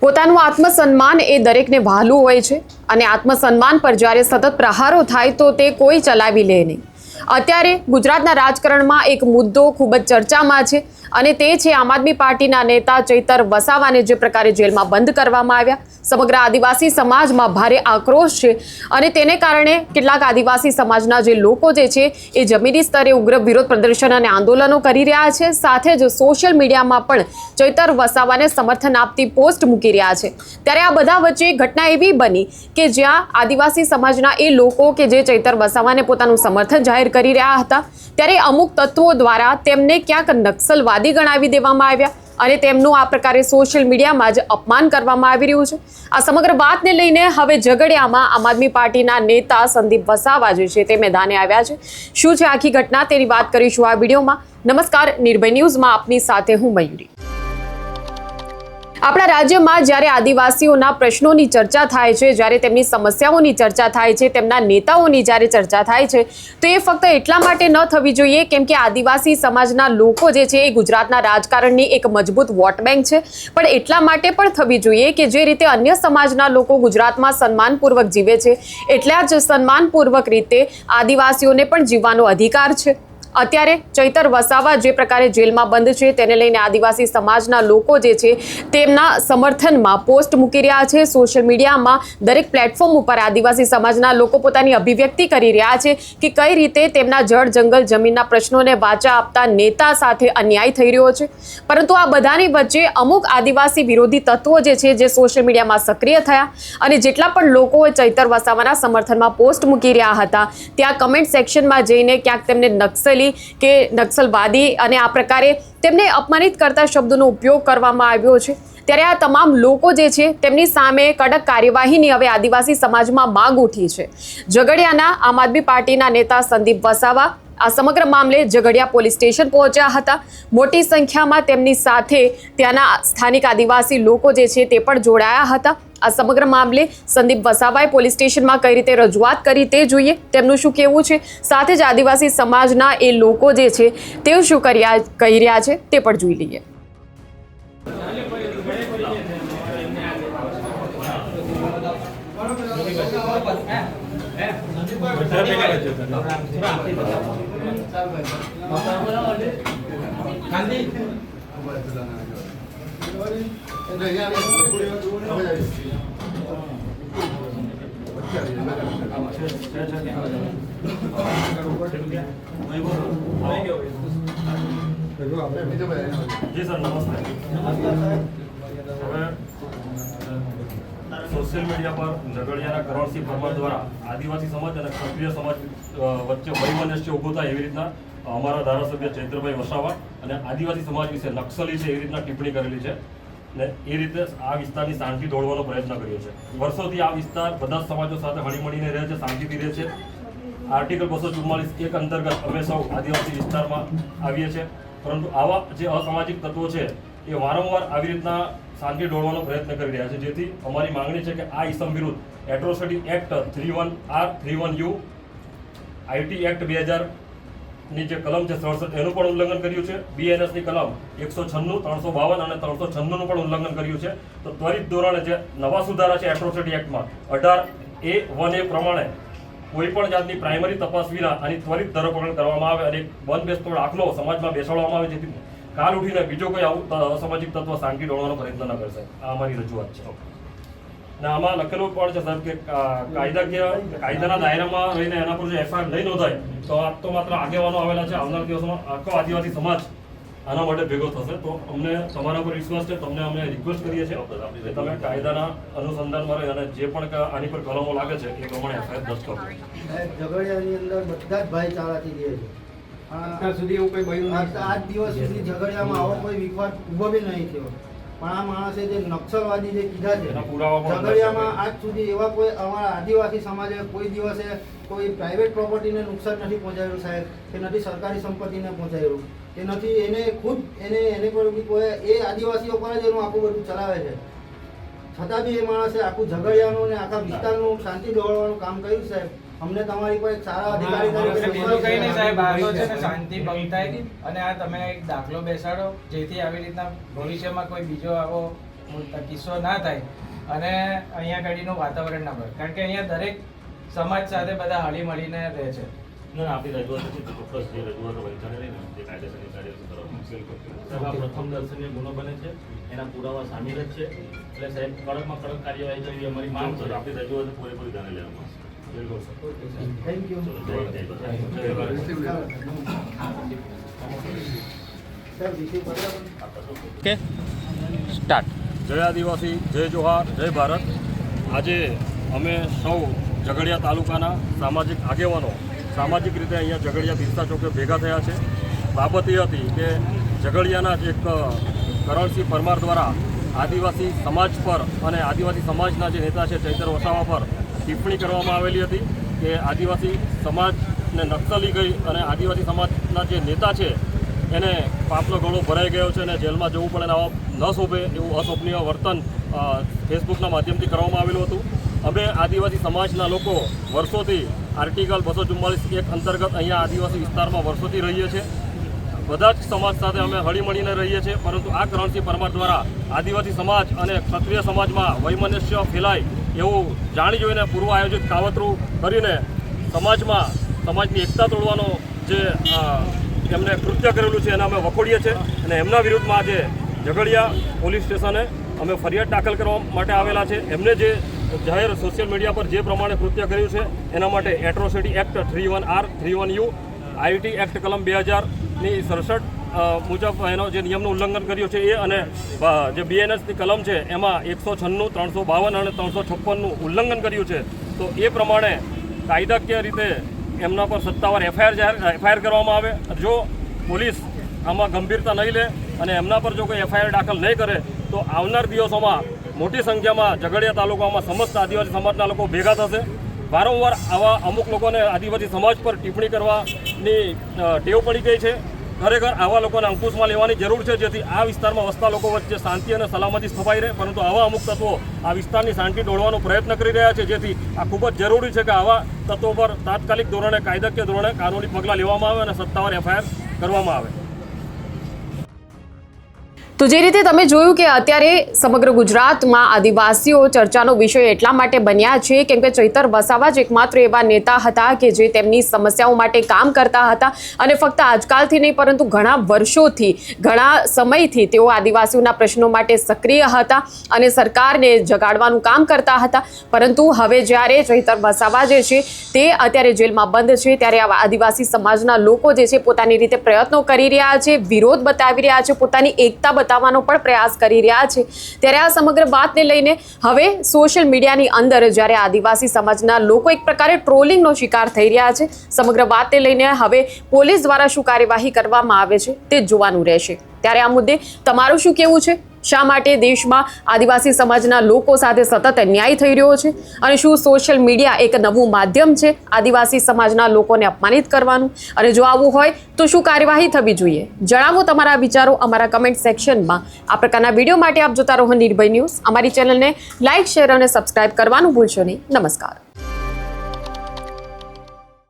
પોતાનું આત્મસન્માન એ દરેકને વહાલું હોય છે અને આત્મસન્માન પર જ્યારે સતત પ્રહારો થાય તો તે કોઈ ચલાવી લે નહીં। અત્યારે ગુજરાતના રાજકારણમાં એક મુદ્દો ખૂબ જ ચર્ચામાં છે અને તે છે આમ આદમી પાર્ટીના નેતા ચૈતર વસાવાને જે પ્રકારે જેલમાં બંધ કરવામાં આવ્યા। સમગ્ર આદિવાસી સમાજમાં ભારે આક્રોશ છે અને તેને કારણે કેટલાક આદિવાસી સમાજના જે લોકો જે છે એ જમીની સ્તરે ઉગ્ર વિરોધ પ્રદર્શન અને આંદોલનો કરી રહ્યા છે। સાથે જ સોશિયલ મીડિયામાં પણ ચૈતર વસાવાને સમર્થન આપતી પોસ્ટ મૂકી રહ્યા છે। ત્યારે આ બધા વચ્ચે ઘટના એવી બની કે જ્યાં આદિવાસી સમાજના એ લોકો કે જે ચૈતર વસાવાને પોતાનું સમર્થન જાહેર કરી રહ્યા હતા ત્યારે અમુક તત્વો દ્વારા તેમને ક્યાંક નક્સલવાદી ગણાવી દેવામાં આવ્યા અને તેમનું આ પ્રકારે સોશિયલ મીડિયામાં જ અપમાન કરવામાં આવી રહ્યું છે। આ સમગ્ર વાતને લઈને હવે ઝઘડિયામાં આમ આદમી પાર્ટીના નેતા સંદીપ વસાવા જે છે તે મેદાને આવ્યા છે। શું છે આખી ઘટના તેની વાત કરીશું આ વિડીયોમાં। નમસ્કાર, નિર્ભય ન્યૂઝમાં આપની સાથે હું મયુરી। આપણા રાજ્યમાં જ્યારે આદિવાસીઓના પ્રશ્નોની ચર્ચા થાય છે, જ્યારે તેમની સમસ્યાઓની ચર્ચા થાય છે, તેમના નેતાઓની જ્યારે ચર્ચા થાય છે તો એ ફક્ત એટલા માટે ન થવી જોઈએ કેમ કે આદિવાસી સમાજના લોકો જે છે એ ગુજરાતના રાજકારણની એક મજબૂત વોટ બેંક છે, પણ એટલા માટે પણ થવી જોઈએ કે જે રીતે અન્ય સમાજના લોકો ગુજરાતમાં સન્માનપૂર્વક જીવે છે એટલા જ સન્માનપૂર્વક રીતે આદિવાસીઓને પણ જીવવાનો અધિકાર છે। અત્યારે ચૈતર વસાવા જે પ્રકારે જેલમાં બંધ છે તેને લઈને આદિવાસી સમાજના લોકો જે છે તેમના સમર્થનમાં પોસ્ટ મૂકી રહ્યા છે। સોશિયલ મીડિયામાં દરેક પ્લેટફોર્મ ઉપર આદિવાસી સમાજના લોકો પોતાની અભિવ્યક્તિ કરી રહ્યા છે કે કઈ રીતે તેમના જળ જંગલ જમીનના પ્રશ્નોને વાચા આપતા નેતા સાથે અન્યાય થઈ રહ્યો છે। પરંતુ આ બધાની વચ્ચે અમુક આદિવાસી વિરોધી તત્વો જે છે જે સોશિયલ મીડિયામાં સક્રિય થયા અને જેટલા પણ લોકો ચૈતર વસાવાના સમર્થનમાં પોસ્ટ મૂકી રહ્યા હતા ત્યાં કમેન્ટ સેક્શનમાં જઈને ક્યાંક તેમને નક્સલી કે નક્સલવાદી અને આ પ્રકારે તેમને અપમાનિત કરતા શબ્દોનો ઉપયોગ કરવામાં આવ્યો છે। ત્યારે આ તમામ લોકો જે છે તેમની સામે કડક કાર્યવાહીની હવે આદિવાસી સમાજમાં માંગ ઉઠી છે। ઝઘડિયાના આમ આદમી પાર્ટીના નેતા સંદીપ વસાવા આ સમગ્ર મામલે ઝઘડિયા પોલીસ સ્ટેશન પહોંચ્યા હતા। મોટી સંખ્યામાં તેમની સાથે ત્યાંના સ્થાનિક આદિવાસી લોકો જે છે તે પણ જોડાયા હતા। આ સમગ્ર મામલે સંદીપ વસાવાએ પોલીસ સ્ટેશનમાં કઈ રીતે રજૂઆત કરી તે જોઈએ, તેમનું શું કહેવું છે, સાથે જ આદિવાસી સમાજના એ લોકો જે છે તેઓ શું કહી રહ્યા છે તે પણ જોઈ લઈએ। जी सर, नमस्ते। सोशल मीडिया पर ઝઘડિયાના કરણસિંહ પરમાર દ્વારા આદિવાસી સમાજ અને ક્ષત્રિય સમાજ વચ્ચે વૈમનસ્ય ઊભું થાય એવી રીતના અમારા ધારાસભ્ય ચૈત્રભાઈ વસાવા અને આદિવાસી સમાજ વિશે નક્સલી છે એવી રીતના ટિપ્પણી કરેલી છે ને એ રીતે આ વિસ્તારની શાંતિ દોડવાનો પ્રયત્ન કર્યો છે। વર્ષોથી આ વિસ્તાર બધા જ સમાજો સાથે હળીમળીને રહે છે, શાંતિથી રહે છે। આર્ટિકલ 244(1) અંતર્ગત અમે સૌ આદિવાસી વિસ્તારમાં આવીએ છીએ, પરંતુ આવા જે અસામાજિક તત્વો છે એ વારંવાર આવી રીતના શાંતિ દોડવાનો પ્રયત્ન કરી રહ્યા છે, જેથી અમારી માંગણી છે કે આ ઇસમ વિરુદ્ધ atrocity act 31R 31U IT act 2000ની જે કલમ છે 67 એનું પણ ઉલ્લંઘન કર્યું છે। BNSની કલમ 196, 352 અને 396નું પણ ઉલ્લંઘન કર્યું છે। તો ત્વરિત ધોરણે જે નવા સુધારા છે એટ્રોસિટી એક્ટમાં 18A(1)A પ્રમાણે કોઈ પણ જાતની પ્રાઇમરી તપાસ વિના આની ત્વરિત ધરપકડ કરવામાં આવે અને બંધ બેસતો દાખલો સમાજમાં બેસાડવામાં આવે, જેથી કાલ ઉઠીને બીજો કોઈ આવું અસામાજિક તત્વ શાંતિ દોડવાનો પ્રયત્ન ન કરશે। આ અમારી રજૂઆત છે। ને આમાં લખેલું પણ છે સાહેબ કે કાયદાના દાયરામાં રહીને એના પર જો FIR નહીં નોંધાય તો આ તો માત્ર આગેવાનો આવેલા છે, આવનાર દિવસોમાં આખો આદિવાસી સમાજ આના માટે ભેગો થશે। તો અમને તમારા પર વિશ્વાસ છે, તમને અમે રિક્વેસ્ટ કરીએ છીએ કે તમે કાયદાના અનુસંધાનમાં રહી અને જે પણ આની પર કલમો લાગે છે એ પ્રમાણે FIR દર્જ કરો। ઝઘડિયાની અંદર બધા જ ભાઈચારાથી રહે છે। અત્યાર સુધી એવું કંઈ બન્યું નથી। આજ દિવસ સુધી ઝઘડિયામાં આવો કોઈ વિવાદ ઊભો બી નહીં થયો, પણ આ માણસે જે નક્સલવાદી જે કીધા છે ઝઘડિયામાં આજ સુધી એવા કોઈ અમારા આદિવાસી સમાજે કોઈ દિવસે કોઈ પ્રાઇવેટ પ્રોપર્ટીને નુકસાન નથી પહોંચાડ્યું સાહેબ, કે નથી સરકારી સંપત્તિને પહોંચાડ્યું, કે નથી એને ખુદ એને પર બી કોઈ એ આદિવાસીઓ પર જ એનું આખું બધું ચલાવે છે। છતાં બી એ માણસે આખું ઝઘડિયાનું ને આખા વિસ્તારનું શાંતિ દોડવાનું કામ કર્યું સાહેબ। અમને તમારી પર એક સારા અધિકારી તરીકે બીજું કઈ નહીં સાહેબ, આ તો છે ને શાંતિ ભંગ થાય અને આ તમે એક દાખલો બેસાડો જેથી આવી રીતના ભવિષ્યમાં કોઈ બીજો આવો કિસ્સો ના થાય અને અહીંયા ગાડીનું વાતાવરણ ના બને, કારણ કે અહીંયા દરેક સમાજ સાથે બધા હળી મળીને રહે છે. ના આપણી રજૂઆત છે તો ચોક્કસ જે રજૂઆતો વંચાને લઈને જે કાયદેસરની કાર્યવાહી તરફ મુશ્કેલ કરશે. સાહેબ આ પ્રથમ દર્શનીય ગુનો બને છે, એના પુરાવા સામેલ જ છે, એટલે સાહેબ કડકમાં કડક કાર્યવાહી કરવી અમારી માંગ છે. આપણી રજૂઆત પૂરેપૂરી ધ્યાને લેવામાં આવશે. બિલકુલ sir. Thank you. Sir receive okay start. જય આદિવાસી, જય જોહાર, જય ભારત. આજે અમે સૌ ઝઘડિયા તાલુકાના સામાજિક આગેવાનો સામાજિક રીતે અહીંયા ઝઘડિયા બિરસા ચોકે ભેગા થયા છે. બાબત એ હતી કે ઝઘડિયાના જ એક કરણસિંહ પરમાર દ્વારા આદિવાસી સમાજ પર અને આદિવાસી સમાજના જે નેતા છે ચૈતર વસાવા પર ટિપ્પણી કરવામાં આવેલી હતી કે આદિવાસી સમાજને નક્સલી ગઈ અને આદિવાસી સમાજના જે નેતા છે એને પાપનો ગળો ભરાઈ ગયો છે અને જેલમાં જવું પડે અને આવા ન શોભે એવું અશોભનીય વર્તન ફેસબુકના માધ્યમથી કરવામાં આવેલું હતું. અમે આદિવાસી સમાજના લોકો વર્ષોથી આર્ટિકલ 244(1) અંતર્ગત અહીંયા આદિવાસી વિસ્તારમાં વર્ષોથી રહીએ છીએ. બધા જ સમાજ સાથે અમે હળીમળીને રહીએ છીએ, પરંતુ આ કરણસિંહ પરમાર દ્વારા આદિવાસી સમાજ અને ક્ષત્રિય સમાજમાં વૈમનસ્ય ફેલાય એવું જાણી જોઈને પૂર્વ આયોજિત કાવતરું કરીને સમાજની એકતા તોડવાનો જે એમને કૃત્ય કરેલું છે એના અમે વખોડીએ છીએ અને એમના વિરુદ્ધમાં આજે ઝઘડિયા પોલીસ સ્ટેશને અમે ફરિયાદ દાખલ કરવા માટે આવેલા છે. એમને જે જાહેર સોશિયલ મીડિયા પર જે પ્રમાણે કૃત્ય કર્યું છે એના માટે atrocity act 31R 31U IT act કલમ 2000ની 67 મુજબ એનો જે નિયમનું ઉલ્લંઘન કર્યું છે એ અને જે BNSની કલમ છે એમાં 196, 352 અને 356નું ઉલ્લંઘન કર્યું છે. તો એ પ્રમાણે કાયદાકીય રીતે એમના પર સત્તાવાર એફઆઈઆર કરવામાં આવે. જો પોલીસ આમાં ગંભીરતા નહીં લે અને એમના પર જો કોઈ એફઆઈઆર દાખલ નહીં કરે તો આવનાર દિવસોમાં મોટી સંખ્યામાં ઝઘડિયા તાલુકામાં સમસ્ત આદિવાસી સમાજના લોકો ભેગા થશે. વારંવાર આવા અમુક લોકોને આદિવાસી સમાજ પર ટિપ્પણી કરવાની ટેવ પડી ગઈ છે. ખરેખર આવા લોકોને અંકુશમાં લેવાની જરૂર છે, જેથી આ વિસ્તારમાં વસતા લોકો વચ્ચે શાંતિ અને સલામતી સ્થપાઈ રહે. પરંતુ આવા અમુક તત્વો આ વિસ્તારની શાંતિ દોડવાનો પ્રયત્ન કરી રહ્યા છે, જેથી આ ખૂબ જ જરૂરી છે કે આવા તત્વો પર તાત્કાલિક ધોરણે કાયદાકીય ધોરણે કાનૂની પગલાં લેવામાં આવે અને સત્તાવાર એફઆઈઆર કરવામાં આવે. તો જે રીતે તમે જોયું કે અત્યારે સમગ્ર ગુજરાતમાં આદિવાસીઓ ચર્ચાનો વિષય એટલા માટે બન્યા છે કેમ કે ચૈતર વસાવા જ એકમાત્ર એવા નેતા હતા કે જે તેમની સમસ્યાઓ માટે કામ કરતા હતા અને ફક્ત આજકાલથી નહીં પરંતુ ઘણા વર્ષોથી ઘણા સમયથી તેઓ આદિવાસીઓના પ્રશ્નો માટે સક્રિય હતા અને સરકારને જગાડવાનું કામ કરતા હતા. પરંતુ હવે જ્યારે ચૈતર વસાવા જે છે તે અત્યારે જેલમાં બંધ છે ત્યારે આવા આદિવાસી સમાજના લોકો જે છે પોતાની રીતે પ્રયત્નો કરી રહ્યા છે, વિરોધ બતાવી રહ્યા છે, પોતાની એકતા બતાવવાનો પણ પ્રયાસ કરી રહ્યા છે. ત્યારે આ સમગ્ર વાતને લઈને હવે સોશિયલ મીડિયાની અંદર જ્યારે આદિવાસી સમાજના લોકો એક પ્રકારે ટ્રોલિંગનો શિકાર થઈ રહ્યા છે, સમગ્ર વાતને લઈને હવે પોલીસ દ્વારા શું કાર્યવાહી કરવામાં આવે છે તે જોવાનું રહેશે. ત્યારે આ મુદ્દે તમારું શું કહેવું છે? શા માટે દેશમાં આદિવાસી સમાજના લોકો સાથે સતત અન્યાય થઈ રહ્યો છે અને શું સોશિયલ મીડિયા એક નવું માધ્યમ છે આદિવાસી સમાજના લોકોને અપમાનિત કરવાનું? અને જો આવું હોય તો શું કાર્યવાહી થવી જોઈએ? જણાવો તમારા વિચારો અમારા કમેન્ટ સેક્શનમાં. આ પ્રકારના વિડીયો માટે આપ જોતા રહો નિર્ભય ન્યૂઝ. અમારી ચેનલને લાઇક, શેર અને સબસ્ક્રાઇબ કરવાનું ભૂલશો નહીં. નમસ્કાર.